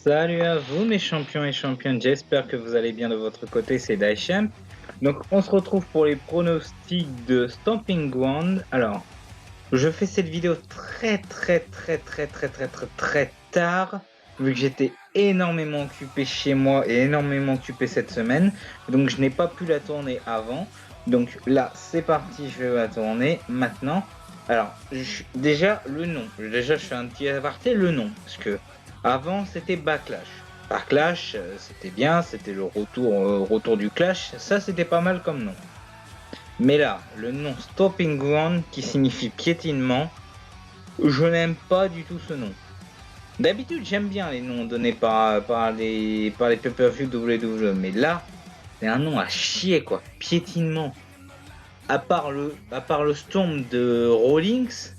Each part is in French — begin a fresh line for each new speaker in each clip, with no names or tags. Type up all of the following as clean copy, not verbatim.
Salut à vous mes champions et championnes, j'espère que vous allez bien de votre côté, c'est Daishem. Donc on se retrouve pour les pronostics de Stomping Ground. Alors, je fais cette vidéo très tard, vu que j'étais énormément occupé chez moi et énormément occupé cette semaine. Donc je n'ai pas pu la tourner avant. Donc là, c'est parti, je vais la tourner maintenant. Alors, déjà le nom. Déjà, je fais un petit aparté, le nom. Parce que avant, c'était Backlash. Backlash, c'était bien, c'était le retour du Clash. Ça, c'était pas mal comme nom. Mais là, le nom Stomping Ground, qui signifie piétinement, je n'aime pas du tout ce nom. D'habitude, j'aime bien les noms donnés par les pay-per-view WWE, mais là, c'est un nom à chier, quoi. Piétinement. À part le Storm de Rawlings,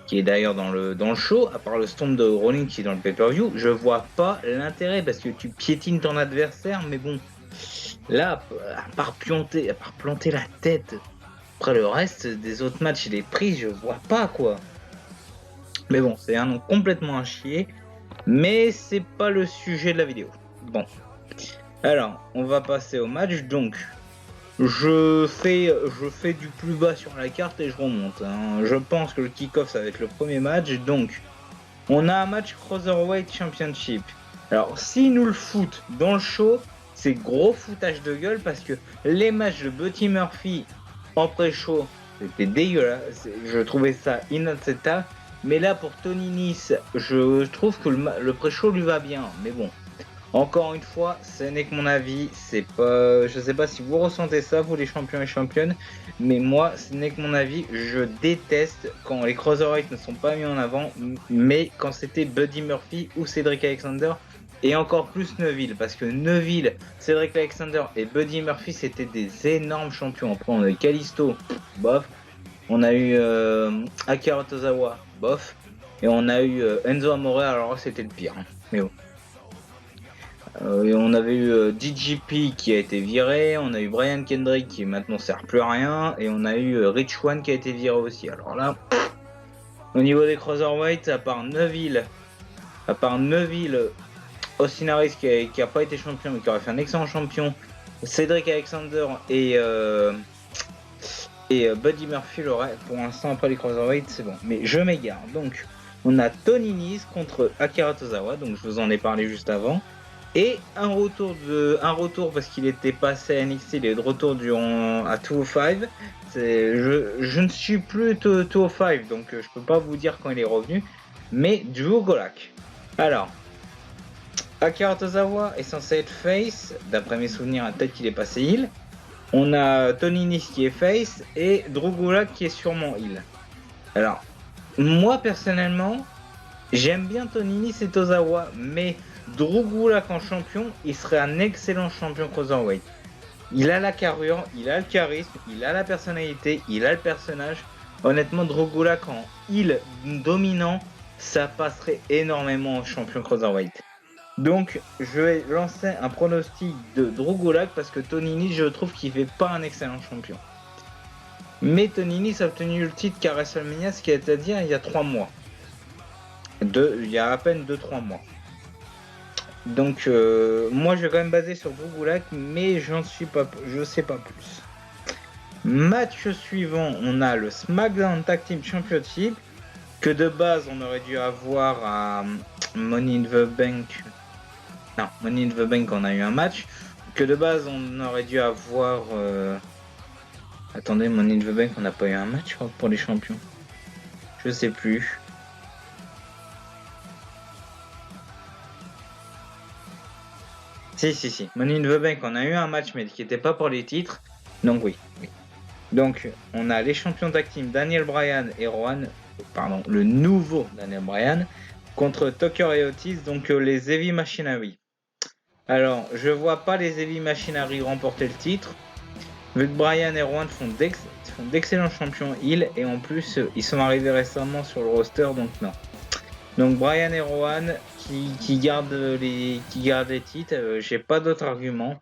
qui est d'ailleurs dans le show, à part le Storm de Rawlings qui est dans le pay-per-view, je vois pas l'intérêt parce que tu piétines ton adversaire, mais bon, là, à part planter la tête, après le reste des autres matchs et des prises, je vois pas quoi. Mais bon, c'est un nom complètement à chier, mais c'est pas le sujet de la vidéo. Bon, alors on va passer au match. Donc, je fais du plus bas sur la carte et je remonte. Je pense que le kick-off ça va être le premier match. Donc, on a un match Cruiserweight Championship. Alors, si nous le foutent dans le show, c'est gros foutage de gueule parce que les matchs de Buddy Murphy en pré-show, c'était dégueulasse. Je trouvais ça inacceptable. Mais là, pour Tony Nese, je trouve que le pré-show lui va bien. Mais bon, encore une fois, ce n'est que mon avis. C'est pas, je sais pas si vous ressentez ça, vous les champions et championnes. Mais moi, ce n'est que mon avis. Je déteste quand les Cruiserweights ne sont pas mis en avant. Mais quand c'était Buddy Murphy ou Cedric Alexander. Et encore plus Neville, parce que Neville, Cedric Alexander et Buddy Murphy, c'était des énormes champions. Après, on a eu Kalisto, bof. On a eu Akira Tozawa, bof. Et on a eu Enzo Amore, alors c'était le pire. Mais bon. Et on avait eu DGP qui a été viré, on a eu Brian Kendrick qui maintenant sert plus à rien, et on a eu Rich One qui a été viré aussi. Alors là, au niveau des Cruiserweights, à part Neville, Austin Harris qui a pas été champion mais qui aurait fait un excellent champion, Cedric Alexander et Buddy Murphy l'aurait. Pour l'instant, après les Cruiserweights, c'est bon. Mais je m'égare. Donc, on a Tony Nese contre Akira Tozawa, donc je vous en ai parlé juste avant. Et un retour parce qu'il était passé à NXT, il est de retour à 205. Je ne suis plus 205, donc je peux pas vous dire quand il est revenu. Mais Drew Gulak. Alors, Akira Tozawa est censé être face, d'après mes souvenirs, peut-être qu'il est passé heel. On a Tony Nese qui est face et Drew Gulak qui est sûrement heel. Alors, moi personnellement, j'aime bien Tony Nese et Tozawa, mais Drew Gulak en champion, il serait un excellent champion Cruiserweight. Il a la carrure, il a le charisme, il a la personnalité, il a le personnage. Honnêtement, Drew Gulak en heel dominant, ça passerait énormément en champion Cruiserweight. Donc, je vais lancer un pronostic de Drew Gulak parce que Tony Nese, je trouve qu'il fait pas un excellent champion. Mais Tony Nese a obtenu le titre qu'à WrestleMania, ce qui est à dire il y a 3 mois. Il y a à peine 2-3 mois. Donc, moi, je vais quand même baser sur Drew Gulak, mais je sais pas plus. Match suivant, on a le SmackDown Tag Team Championship, que de base, on aurait dû avoir à Money in the Bank. Non, Money in the Bank, on a eu un match. Que de base, on aurait dû avoir... Attendez, Money in the Bank, on n'a pas eu un match pour les champions. Je sais plus. Si. Money in the Bank, on a eu un match, mais qui n'était pas pour les titres. Donc oui. Donc, on a les champions tag team Daniel Bryan et le nouveau Daniel Bryan, contre Tucker et Otis, donc les Heavy Machinery. Alors, je vois pas les Heavy Machinery remporter le titre, vu que Bryan et Rowan font d'excellents champions heel, et en plus, ils sont arrivés récemment sur le roster, donc non. Donc Bryan et Rowan qui gardent les titres, j'ai pas d'autres arguments.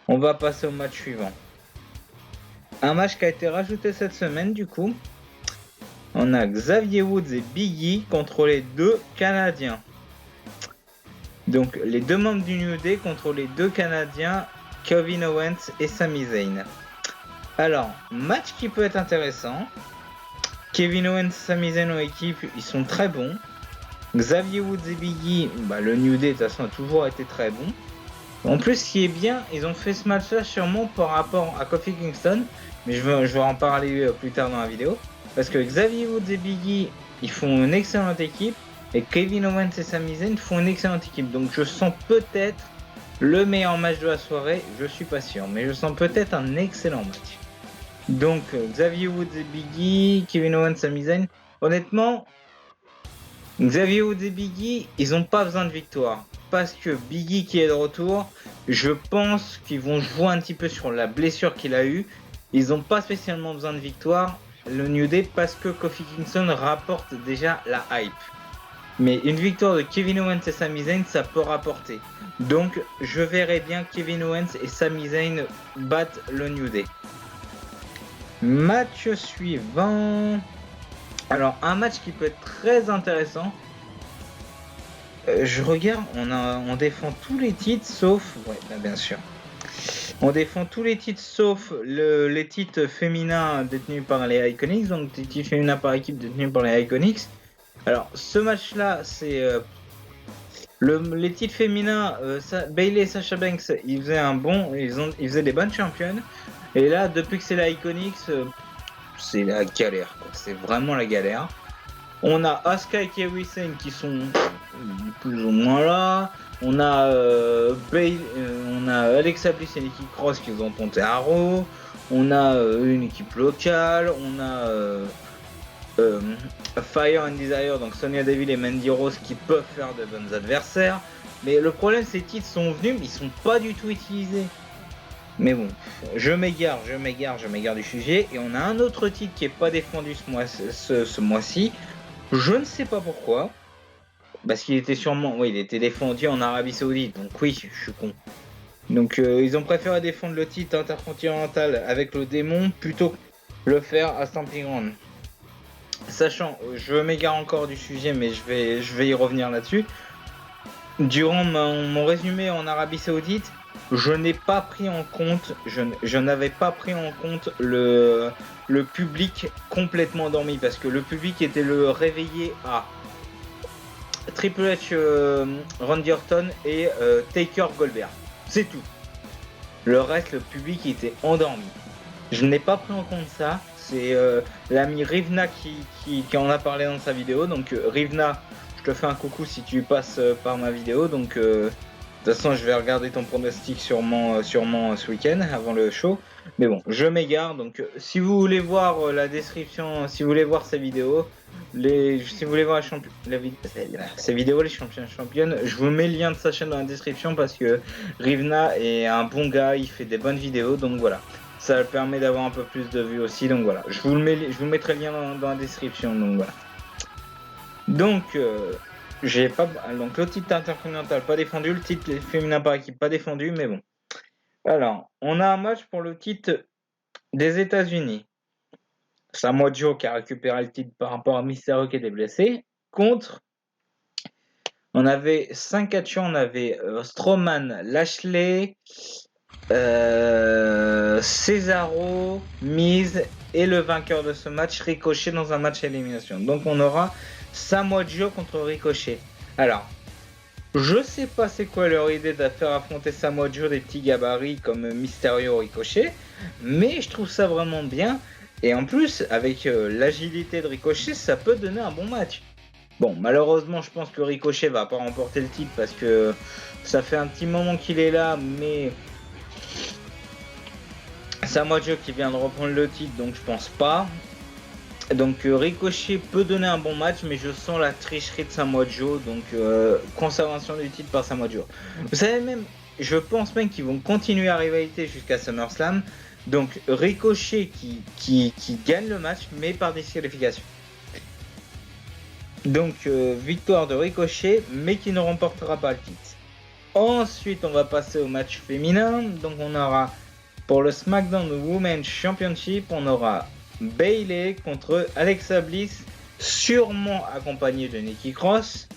On va passer au match suivant. Un match qui a été rajouté cette semaine du coup. On a Xavier Woods et Big E contre les deux Canadiens. Donc les 2 membres du New Day contre les 2 Canadiens, Kevin Owens et Sami Zayn. Alors, match qui peut être intéressant. Kevin Owens et Sami Zayn en équipe, ils sont très bons. Xavier Woods et Biggie, le New Day de toute façon a toujours été très bon. En plus, ce qui est bien, ils ont fait ce match-là sûrement par rapport à Kofi Kingston, mais je vais en parler plus tard dans la vidéo. Parce que Xavier Woods et Biggie, ils font une excellente équipe, et Kevin Owens et Sami Zayn font une excellente équipe. Donc je sens peut-être le meilleur match de la soirée, je suis pas sûr, mais je sens peut-être un excellent match. Donc Xavier Woods et Biggie, Kevin Owens, Sami Zayn, honnêtement, Xavier Woods et Biggie, ils n'ont pas besoin de victoire. Parce que Biggie qui est de retour, je pense qu'ils vont jouer un petit peu sur la blessure qu'il a eue. Ils n'ont pas spécialement besoin de victoire, le New Day, parce que Kofi Kingston rapporte déjà la hype. Mais une victoire de Kevin Owens et Sami Zayn, ça peut rapporter. Donc je verrai bien Kevin Owens et Sami Zayn battre le New Day. Match suivant. Alors un match qui peut être très intéressant. Je regarde, on défend tous les titres sauf... Ouais, bien sûr. On défend tous les titres sauf les titres féminins détenus par les Iconics. Donc les titres féminins par équipe détenus par les Iconics. Alors ce match-là, c'est... les titres féminins, Bayley et Sasha Banks, ils faisaient des bonnes championnes. Et là, depuis que c'est la Iconics, c'est la galère, quoi. C'est vraiment la galère. On a Asuka et Kairi Sane qui sont plus ou moins là. On a Alexa Bliss et Nikki Cross qui ont tenté à Raw. On a une équipe locale. On a Fire and Desire, donc Sonya Deville et Mandy Rose qui peuvent faire de bons adversaires. Mais le problème, ces titres sont venus, mais ils sont pas du tout utilisés. Mais bon, je m'égare du sujet. Et on a un autre titre qui est pas défendu ce mois-ci. Je ne sais pas pourquoi. Parce qu'il était il était défendu en Arabie Saoudite. Donc oui, je suis con. Donc ils ont préféré défendre le titre intercontinental avec le démon plutôt que le faire à Stamping Ground. Sachant, je m'égare encore du sujet, mais je vais y revenir là-dessus. Durant mon résumé en Arabie Saoudite, je n'avais pas pris en compte le public complètement endormi, parce que le public était réveillé à Triple H, Randy Orton et Taker Goldberg. C'est tout. Le reste, le public était endormi. Je n'ai pas pris en compte ça. C'est l'ami Rivna qui en a parlé dans sa vidéo. Donc Rivna, je te fais un coucou si tu passes par ma vidéo. Donc de toute façon, je vais regarder ton pronostic sûrement ce week-end avant le show. Mais bon, je m'égare. Donc si vous voulez voir la description, si vous voulez voir ces vidéos, si vous voulez voir ces vidéos, les champions et championnes, je vous mets le lien de sa chaîne dans la description parce que Rivna est un bon gars, il fait des bonnes vidéos. Donc voilà. Ça permet d'avoir un peu plus de vues aussi, donc voilà. Je vous mettrai le lien dans la description, donc voilà. Donc, donc le titre intercontinental pas défendu, le titre féminin par équipe pas défendu, mais bon. Alors, on a un match pour le titre des États-Unis. Samoa Joe qui a récupéré le titre par rapport à Mysterio qui était blessé, contre... On avait 5 catcheurs, on avait Strowman, Lashley... Cesaro, Miz et le vainqueur de ce match, Ricochet, dans un match à élimination. Donc on aura Samoa Joe contre Ricochet. Alors, je sais pas c'est quoi leur idée de faire affronter Samoa Joe des petits gabarits comme Mysterio, Ricochet, mais je trouve ça vraiment bien. Et en plus, avec l'agilité de Ricochet, ça peut donner un bon match. Bon, malheureusement, je pense que Ricochet va pas remporter le titre parce que ça fait un petit moment qu'il est là, mais Samoa Joe qui vient de reprendre le titre, donc je pense pas. Donc Ricochet peut donner un bon match, mais je sens la tricherie de Samoa Joe, donc conservation du titre par Samoa Joe. Vous savez même, je pense même qu'ils vont continuer à rivalité jusqu'à SummerSlam. Donc Ricochet qui gagne le match, mais par disqualification. Donc victoire de Ricochet, mais qui ne remportera pas le titre. Ensuite, on va passer au match féminin. Donc on aura pour le SmackDown Women's Championship, on aura Bayley contre Alexa Bliss, sûrement accompagnée de Nikki Cross.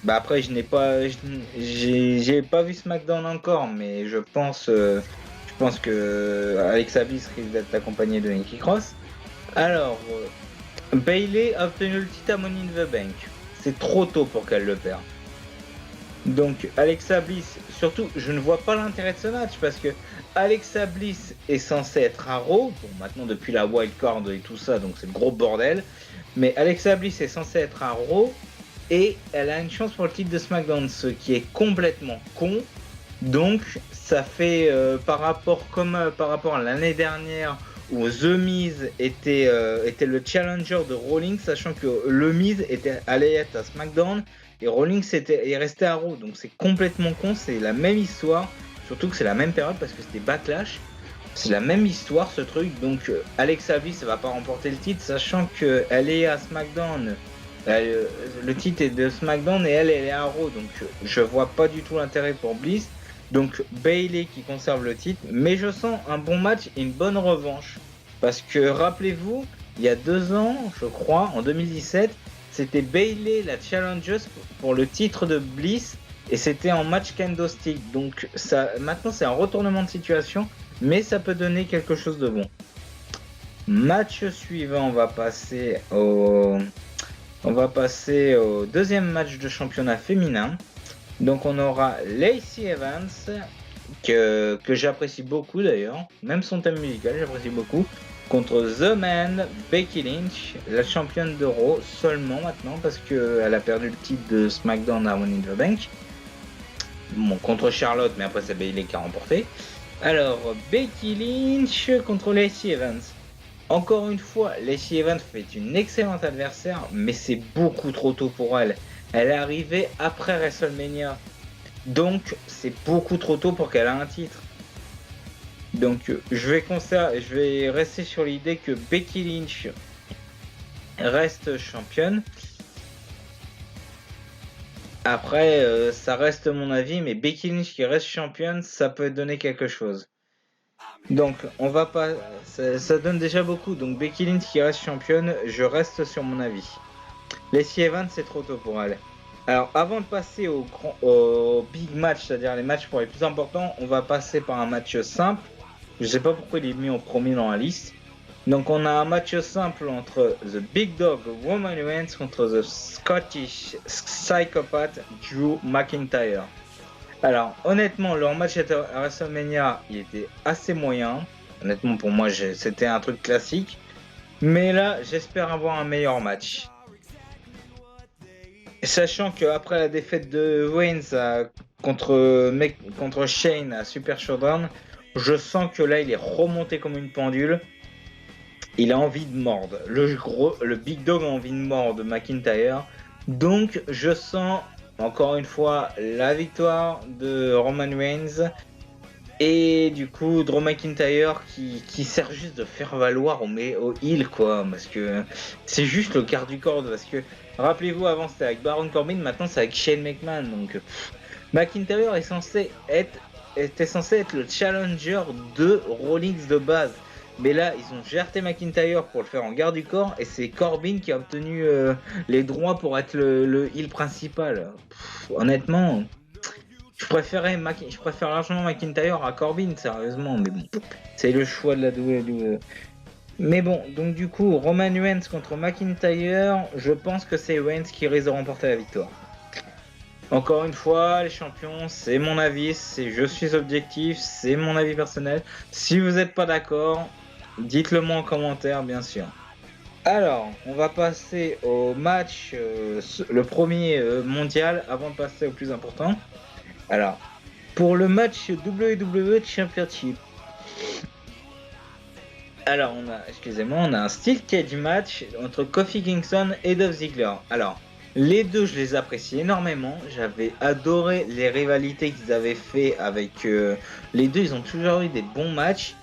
Bah après, j'ai pas vu SmackDown encore, mais je pense que Alexa Bliss risque d'être accompagnée de Nikki Cross. Alors, Bayley a obtenu le titre à Money in the Bank. C'est trop tôt pour qu'elle le perde. Donc Alexa Bliss, surtout, je ne vois pas l'intérêt de ce match parce que Alexa Bliss est censée être à Raw, bon maintenant depuis la wildcard et tout ça, donc c'est le gros bordel, mais Alexa Bliss est censée être à Raw et elle a une chance pour le titre de SmackDown, ce qui est complètement con. Donc ça fait par rapport à l'année dernière où The Miz était le challenger de Rollins, sachant que le Miz allait être à SmackDown et Rollins est resté à Raw. Donc c'est complètement con, c'est la même histoire, surtout que c'est la même période parce que c'était Backlash. C'est la même histoire ce truc, donc Alexa Bliss ne va pas remporter le titre, sachant qu'elle est à SmackDown. Le titre est de SmackDown et elle est à Raw, donc je vois pas du tout l'intérêt pour Bliss. Donc Bayley qui conserve le titre, mais je sens un bon match et une bonne revanche. Parce que rappelez-vous, il y a 2 ans, je crois, en 2017, c'était Bayley la challenger pour le titre de Bliss et c'était en match kendo stick. Donc ça, maintenant c'est un retournement de situation, mais ça peut donner quelque chose de bon. Match suivant, on va passer au deuxième match de championnat féminin. Donc on aura Lacey Evans, que j'apprécie beaucoup d'ailleurs, même son thème musical j'apprécie beaucoup, contre The Man, Becky Lynch, la championne de Raw seulement maintenant parce qu'elle a perdu le titre de SmackDown à Money in the Bank. Bon, contre Charlotte, mais après c'est Bayley qui a remporté. Alors, Becky Lynch contre Lacey Evans. Encore une fois, Lacey Evans fait une excellente adversaire, mais c'est beaucoup trop tôt pour elle. Elle est arrivée après WrestleMania. Donc, c'est beaucoup trop tôt pour qu'elle ait un titre. Donc, je vais rester sur l'idée que Becky Lynch reste championne. Après, ça reste mon avis, mais Becky Lynch qui reste championne, ça peut donner quelque chose. Donc, on va pas. Ça donne déjà beaucoup. Donc, Becky Lynch qui reste championne, je reste sur mon avis. Lacey Evans, c'est trop tôt pour elle. Alors, avant de passer au big match, c'est-à-dire les matchs pour les plus importants, on va passer par un match simple. Je sais pas pourquoi il est mis en premier dans la liste. Donc, on a un match simple entre The Big Dog Roman Reigns contre The Scottish Psychopath Drew McIntyre. Alors, honnêtement, leur match à WrestleMania, il était assez moyen. Honnêtement, pour moi, c'était un truc classique. Mais là, j'espère avoir un meilleur match. Sachant qu'après la défaite de Reigns contre Shane à Super Showdown, je sens que là, il est remonté comme une pendule. Il a envie de mordre. Le Big Dog a envie de mordre McIntyre. Donc, je sens, encore une fois, la victoire de Roman Reigns. Et du coup, Drew McIntyre qui sert juste de faire valoir au heel, quoi. Parce que c'est juste le quart du corps. Parce que, rappelez-vous, avant c'était avec Baron Corbin, maintenant c'est avec Shane McMahon. Donc, McIntyre était censé être le challenger de Rollins de base. Mais là, ils ont géré McIntyre pour le faire en garde du corps. Et c'est Corbin qui a obtenu les droits pour être le heel principal. Honnêtement... Je préfère largement McIntyre à Corbin, sérieusement, mais bon, c'est le choix de la WWE. Mais bon, donc du coup, Roman Reigns contre McIntyre, je pense que c'est Reigns qui risque de remporter la victoire. Encore une fois, les champions, c'est mon avis, je suis objectif, c'est mon avis personnel. Si vous n'êtes pas d'accord, dites-le moi en commentaire, bien sûr. Alors, on va passer au match, le premier mondial, avant de passer au plus important. Alors, pour le match WWE Championship, alors on a un Steel Cage match entre Kofi Kingston et Dolph Ziggler. Alors, les deux, je les apprécie énormément. J'avais adoré les rivalités qu'ils avaient fait avec les deux. Ils ont toujours eu des bons matchs.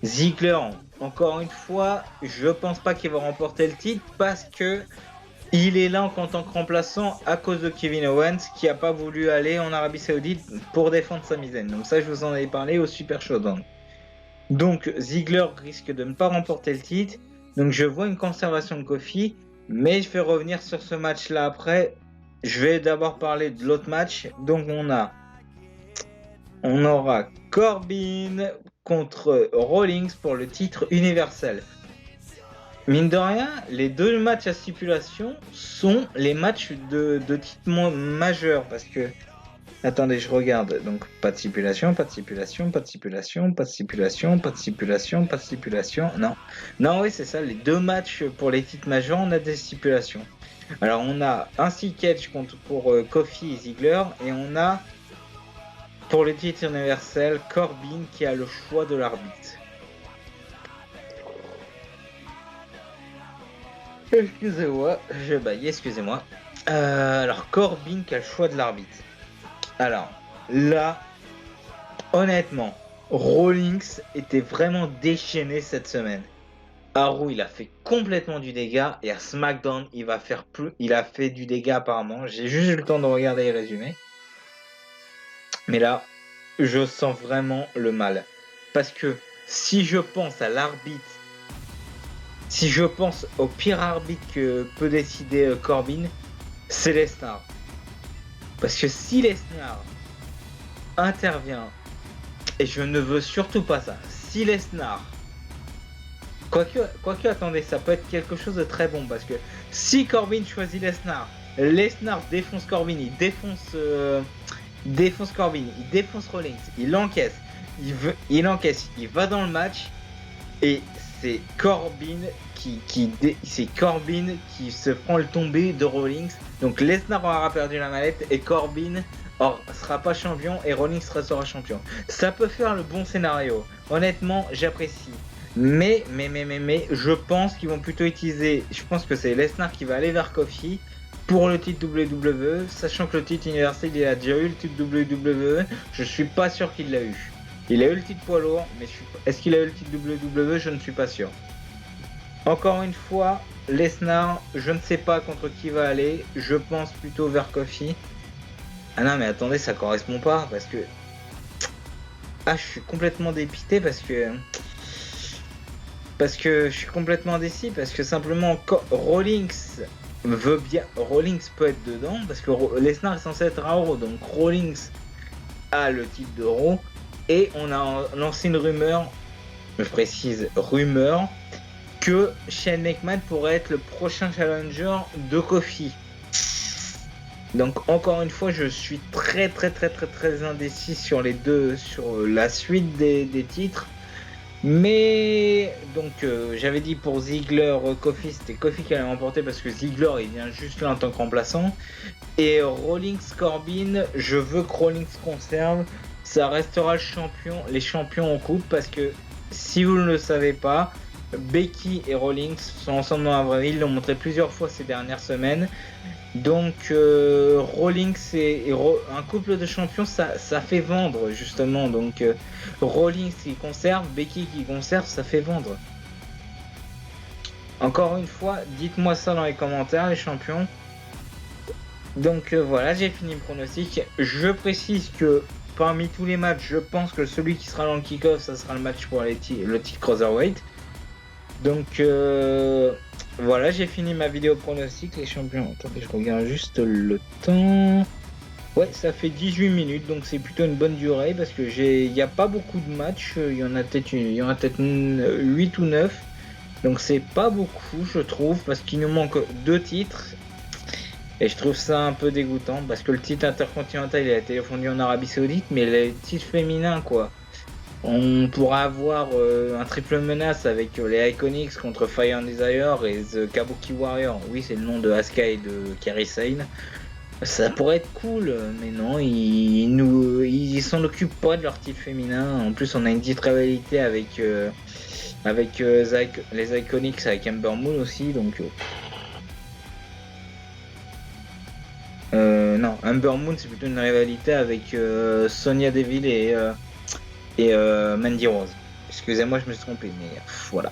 Ziggler, encore une fois, je pense pas qu'il va remporter le titre parce que il est là en tant que remplaçant à cause de Kevin Owens qui n'a pas voulu aller en Arabie Saoudite pour défendre Sami Zayn. Donc ça, je vous en avais parlé au Super Showdown. Donc Ziggler risque de ne pas remporter le titre. Donc je vois une conservation de Kofi, mais je vais revenir sur ce match-là après. je vais d'abord parler de l'autre match. Donc on aura Corbin contre Rawlings pour le titre universel. Mine de rien, les deux matchs à stipulation sont les matchs de titre majeur parce que attendez, je regarde. Donc, pas de stipulation, pas de stipulation, pas de stipulation, pas de stipulation, pas de stipulation, pas de stipulation. Non. Non, oui, c'est ça. Les deux matchs pour les titres majeurs, on a des stipulations. Alors, on a un steel cage pour Kofi et Ziggler. Et on a, pour le titre universel, Corbin qui a le choix de l'arbitre. Excusez-moi, je baille, excusez-moi. Alors, Corbin qui a le choix de l'arbitre. Alors, là, honnêtement, Rawlings était vraiment déchaîné cette semaine. À Raw, il a fait complètement du dégât et à SmackDown, il a fait du dégât apparemment. J'ai juste eu le temps de regarder les résumés. Mais là, je sens vraiment le mal. Parce que si je pense à l'arbitre, si je pense au pire arbitre que peut décider Corbin, c'est Lesnar. Parce que si Lesnar intervient, et je ne veux surtout pas ça, si Lesnar, quoique attendez, ça peut être quelque chose de très bon, parce que si Corbin choisit Lesnar défonce Corbin, il défonce Corbin, il défonce Rawlings, il encaisse, il va dans le match, et c'est Corbin qui se prend le tombé de Rawlings. Donc Lesnar aura perdu la mallette et Corbin sera pas champion et Rawlings sera champion. Ça peut faire le bon scénario. Honnêtement, j'apprécie. Mais, je pense qu'ils vont plutôt utiliser. Je pense que c'est Lesnar qui va aller vers Kofi pour le titre WWE, sachant que le titre universel, il a déjà eu le titre WWE. Je suis pas sûr qu'il l'a eu. Il a eu le titre poids lourd, mais est-ce qu'il a eu le titre WWE? Je ne suis pas sûr. Encore une fois, Lesnar, je ne sais pas contre qui va aller. Je pense plutôt vers Kofi. Ah non, mais attendez, ça correspond pas parce que. Ah, je suis complètement dépité parce que je suis complètement indécis parce que simplement Rawlings veut bien. Rawlings peut être dedans parce que Lesnar est censé être à Raw, donc Rawlings a le titre de Raw. Et on a lancé une rumeur, je précise rumeur, que Shane McMahon pourrait être le prochain challenger de Kofi. Donc encore une fois, je suis très indécis sur les deux, sur la suite des titres. Mais donc j'avais dit pour Ziggler, Kofi, c'était Kofi qui allait remporter parce que Ziggler il vient juste là en tant que remplaçant. Et Rawlings Corbin, je veux que Rawlings conserve. Ça restera les champions en couple parce que si vous ne le savez pas, Becky et Rawlings sont ensemble dans la vraie vie, ils l'ont montré plusieurs fois ces dernières semaines. Donc Rawlings et un couple de champions, ça fait vendre justement. Donc Rawlings qui conserve, Becky qui conserve, ça fait vendre. Encore une fois, dites-moi ça dans les commentaires les champions. Donc voilà, j'ai fini le pronostic. Je précise que parmi tous les matchs, je pense que celui qui sera dans le kick-off, ça sera le match pour le titre Cruiserweight. Donc voilà, j'ai fini ma vidéo pronostic, les champions. Attendez, je regarde juste le temps. Ouais, ça fait 18 minutes, donc c'est plutôt une bonne durée parce que il n'y a pas beaucoup de matchs. Il y en a peut-être 8 ou 9. Donc c'est pas beaucoup, je trouve, parce qu'il nous manque 2 titres. Et je trouve ça un peu dégoûtant parce que le titre intercontinental il a été défendu en Arabie Saoudite, mais les titres féminins quoi. On pourra avoir un triple menace avec les Iconics contre Fire and Desire et The Kabuki Warrior. Oui, c'est le nom de Asuka et de Kairi Sane. Ça pourrait être cool, mais non, ils s'en occupent pas de leur titre féminin. En plus, on a une petite rivalité avec les Iconics avec Ember Moon aussi, donc. Non, Ember Moon c'est plutôt une rivalité avec Sonya Deville et Mandy Rose. Excusez-moi, je me suis trompé, mais voilà.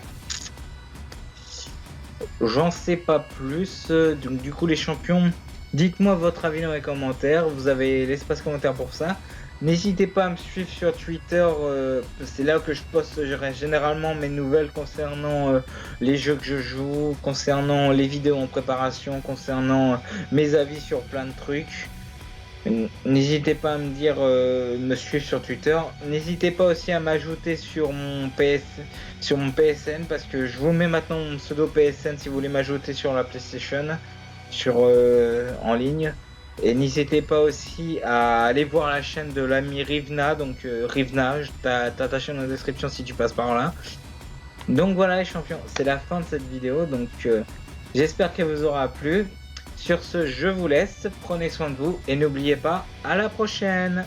J'en sais pas plus. Donc du coup les champions, dites-moi votre avis dans les commentaires. Vous avez l'espace commentaire pour ça. N'hésitez pas à me suivre sur Twitter, c'est là que je poste généralement mes nouvelles concernant les jeux que je joue, concernant les vidéos en préparation, concernant mes avis sur plein de trucs. N'hésitez pas à me dire, me suivre sur Twitter. N'hésitez pas aussi à m'ajouter sur mon PSN parce que je vous mets maintenant mon pseudo PSN si vous voulez m'ajouter sur la PlayStation, en ligne. Et n'hésitez pas aussi à aller voir la chaîne de l'ami Rivna, donc Rivna, t'as ta chaîne en description si tu passes par là. Donc voilà les champions, c'est la fin de cette vidéo, donc j'espère qu'elle vous aura plu. Sur ce, je vous laisse, prenez soin de vous et n'oubliez pas, à la prochaine!